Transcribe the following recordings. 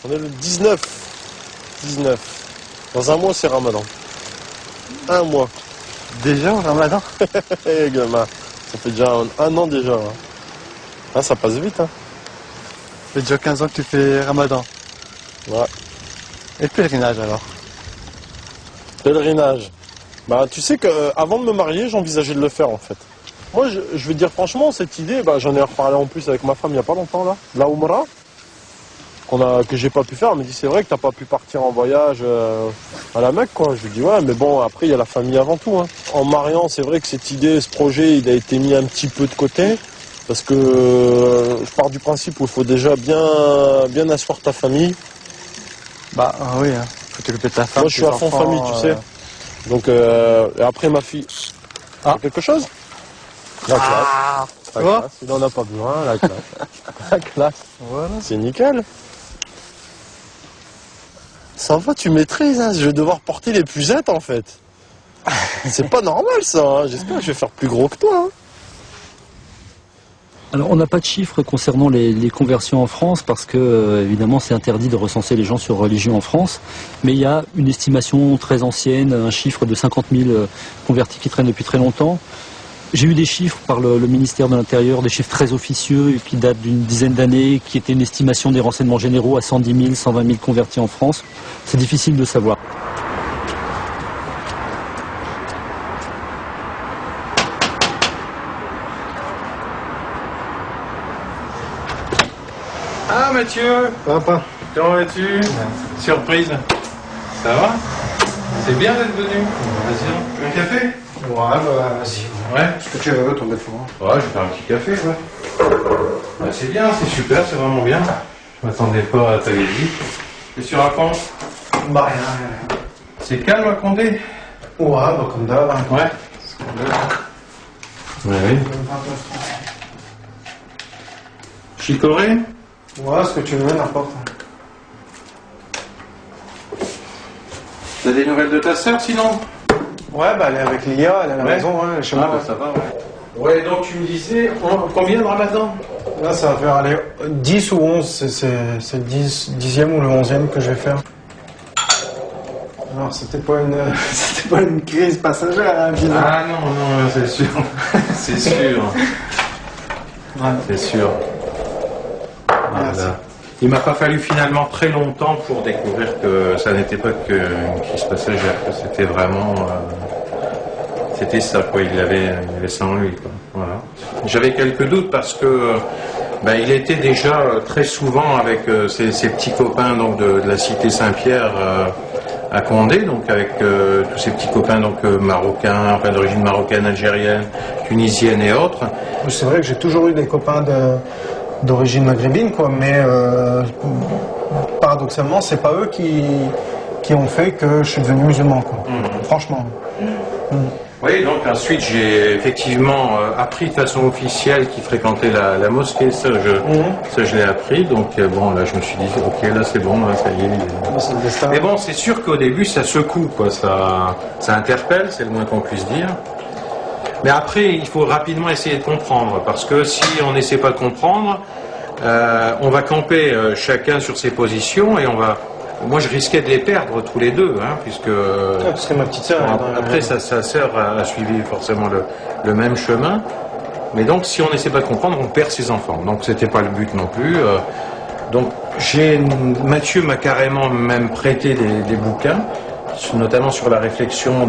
On est le 19. 19. Dans un mois, c'est Ramadan. Un mois. Déjà au Ramadan? Eh, gamin, ça fait déjà un an déjà. Hein. Ah, ça passe vite. Hein. Ça fait déjà 15 ans que tu fais Ramadan. Ouais. Et le pèlerinage alors? Pèlerinage. Bah, tu sais qu'avant de me marier, j'envisageais de le faire en fait. Moi, je vais te dire franchement, cette idée, bah, j'en ai reparlé en plus avec ma femme il n'y a pas longtemps là. La Oumra, que j'ai pas pu faire. Elle me dit c'est vrai que t'as pas pu partir en voyage à la Mecque quoi. Je lui dis ouais, mais bon, après il y a la famille avant tout. Hein. En mariant, c'est vrai que cette idée, ce projet, il a été mis un petit peu de côté. Parce que je pars du principe où il faut déjà bien asseoir ta famille. Bah oui, hein. Faut t'occuper de ta femme. Moi, je suis à fond famille, tu sais. Donc, et après, ma fille. Ah. Quelque chose? La classe. La Tu vois classe. Il n'en a pas besoin, la classe. La classe. Voilà. C'est nickel. Ça va, tu maîtrises, hein. Je vais devoir porter les pucettes, en fait. C'est pas normal, ça. Hein. J'espère que je vais faire plus gros que toi. Hein. Alors, on n'a pas de chiffres concernant les conversions en France parce que, évidemment, c'est interdit de recenser les gens sur religion en France. Mais il y a une estimation très ancienne, un chiffre de 50 000 convertis qui traînent depuis très longtemps. J'ai eu des chiffres par le ministère de l'Intérieur, des chiffres très officieux qui datent d'une dizaine d'années, qui étaient une estimation des renseignements généraux à 110 000, 120 000 convertis en France. C'est difficile de savoir. Ah Mathieu, Papa. comment vas-tu? Surprise. Ça va? C'est bien d'être venu. Vas-y, un café? Ouais, bah vas-y. Ouais. Ce que tu veux, ton défaut. Ouais, je vais faire un petit café, ouais. Bah, c'est bien, c'est super, c'est vraiment bien. Je m'attendais pas à ta visite. Qu'est-ce que tu racontes? Bah rien. C'est calme à Condé? Ouais, bah comme d'hab. Ouais. Ouais, oui. Chicorée? Ouais, ce que tu veux, n'importe. T'as des nouvelles de ta sœur sinon? Ouais, bah elle est avec Lia, elle est à la maison, ouais, chez moi. bah, ça va, ouais. Ouais, donc tu me disais, combien de Ramadan? Là, ça va faire aller 10 ou 11, c'est le 10e ou le 11e que je vais faire. Alors, c'était pas une crise passagère, hein, disons. Ah non, c'est sûr. C'est sûr. Ouais. C'est sûr. Merci. Voilà. Il m'a pas fallu finalement très longtemps pour découvrir que ça n'était pas qu'une crise passagère, que c'était vraiment... c'était ça, quoi. Il avait ça en lui, quoi. Voilà. J'avais quelques doutes parce que il était déjà très souvent avec ses petits copains donc, de la cité Saint-Pierre à Condé, donc avec tous ces petits copains donc marocains, enfin d'origine marocaine, algérienne, tunisienne et autres. C'est vrai que j'ai toujours eu des copains d'origine maghrébine, quoi, mais paradoxalement, c'est pas eux qui ont fait que je suis devenu musulman, quoi. Franchement. Oui, donc ensuite j'ai effectivement appris de façon officielle qu'il fréquentait la mosquée, ça je l'ai appris, donc bon là je me suis dit ok là c'est bon, là ça y est. Mais bon c'est sûr qu'au début ça secoue, quoi, ça interpelle, c'est le moins qu'on puisse dire. Mais après il faut rapidement essayer de comprendre, parce que si on n'essaie pas de comprendre, on va camper chacun sur ses positions et on va... Moi, je risquais de les perdre tous les deux, hein, puisque... Ouais, parce que ma petite sœur... Après, sa sœur a suivi forcément le même chemin. Mais donc, si on n'essaie pas de comprendre, on perd ses enfants. Donc, c'était pas le but non plus. Donc, Mathieu m'a carrément même prêté des bouquins, notamment sur la réflexion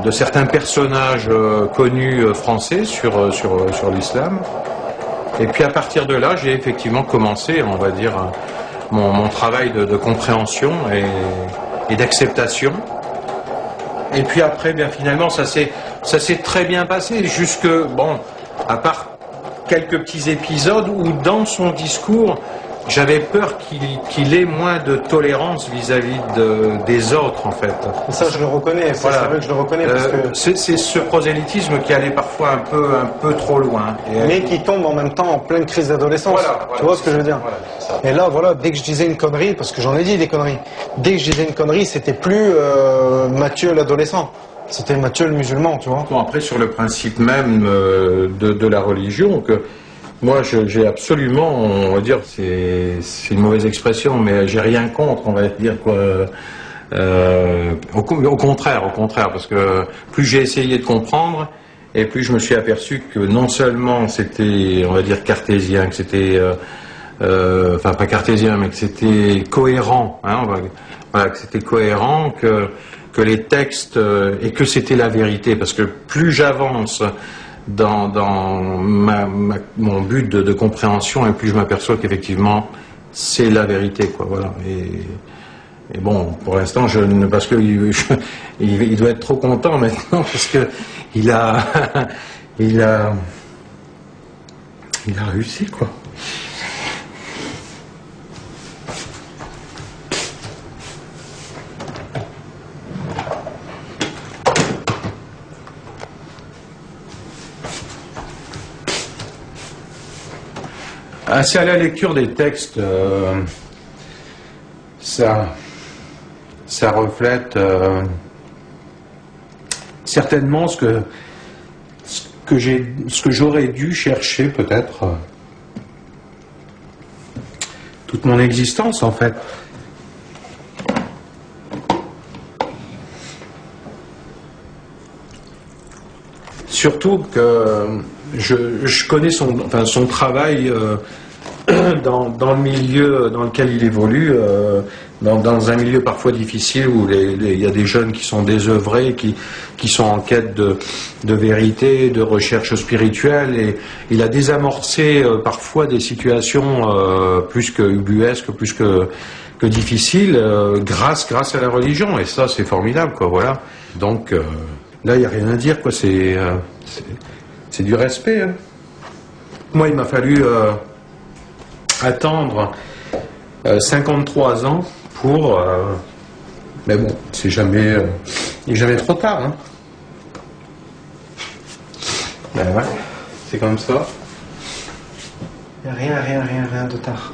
de certains personnages connus français sur l'islam. Et puis, à partir de là, j'ai effectivement commencé, on va dire... Mon travail de compréhension et d'acceptation. Et puis après, bien finalement, ça s'est très bien passé, jusque, bon, à part quelques petits épisodes où dans son discours, j'avais peur qu'il ait moins de tolérance vis-à-vis des autres, en fait. Ça, je le reconnais, voilà. C'est vrai que je le reconnais. Parce que... C'est ce prosélytisme qui allait parfois un peu trop loin. Mais qui tombe en même temps en pleine crise d'adolescence. Voilà, tu vois ce que je veux dire? Voilà, et là, voilà, dès que je disais une connerie, parce que j'en ai dit des conneries, dès que je disais une connerie, c'était plus Mathieu l'adolescent. C'était Mathieu le musulman, tu vois. Bon, après, sur le principe même de la religion, que Moi, j'ai absolument, on va dire, c'est une mauvaise expression, mais j'ai rien contre, on va dire quoi. Au contraire, parce que plus j'ai essayé de comprendre, et plus je me suis aperçu que non seulement c'était, on va dire, cartésien, que c'était, enfin pas cartésien, mais que c'était cohérent, hein, voilà, que c'était cohérent, que les textes, et que c'était la vérité, parce que plus j'avance dans mon but de compréhension, et plus je m'aperçois qu'effectivement c'est la vérité, quoi, voilà. Et bon, pour l'instant, parce que il doit être trop content maintenant, parce que il a réussi, quoi. C'est à la lecture des textes, ça reflète certainement ce que j'aurais dû chercher peut-être toute mon existence, en fait. Surtout que je connais son travail dans le milieu dans lequel il évolue, dans un milieu parfois difficile où il y a des jeunes qui sont désœuvrés, qui sont en quête de vérité, de recherche spirituelle, et il a désamorcé parfois des situations plus que ubuesques, plus que difficiles, grâce à la religion, et ça c'est formidable, quoi, voilà. Donc là il n'y a rien à dire, quoi, c'est du respect, hein. Moi il m'a fallu attendre 53 ans pour... mais bon, il n'est jamais trop tard, hein. Ben ouais, c'est comme ça. Il n'y a rien de tard.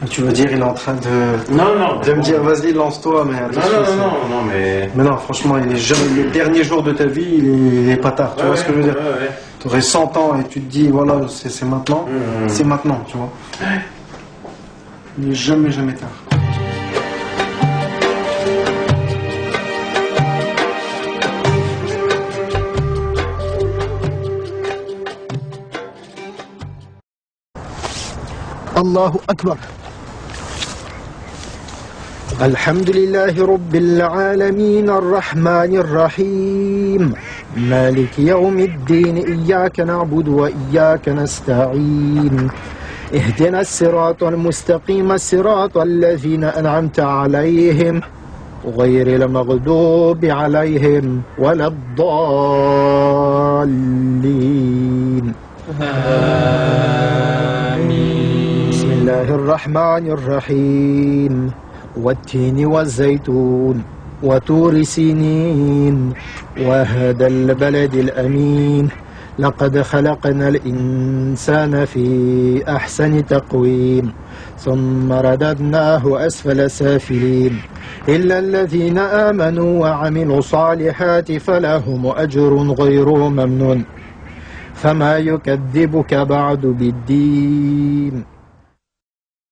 Tu veux dire, il est en train de... Non. De me dire, vas-y, lance-toi, mais attention. Non, mais... Mais non, franchement, il est jamais... le dernier jour de ta vie, il est pas tard. Tu vois ce que je veux dire? Ouais. Tu aurais 100 ans et tu te dis, voilà, c'est maintenant. C'est maintenant, tu vois. Il n'est jamais tard. الله أكبر. الحمد لله رب العالمين الرحمن الرحيم مالك يوم الدين إياك نعبد وإياك نستعين اهدنا الصراط المستقيم صراط الذين أنعمت عليهم غير المغضوب عليهم ولا الضالين بسم الله الرحمن الرحيم والتين والزيتون وطور سينين وهذا البلد الأمين لقد خلقنا الإنسان في أحسن تقويم ثم رددناه أسفل سافلين إلا الذين آمنوا وعملوا الصالحات فلهم أجر غير ممنون فما يكذبك بعد بالدين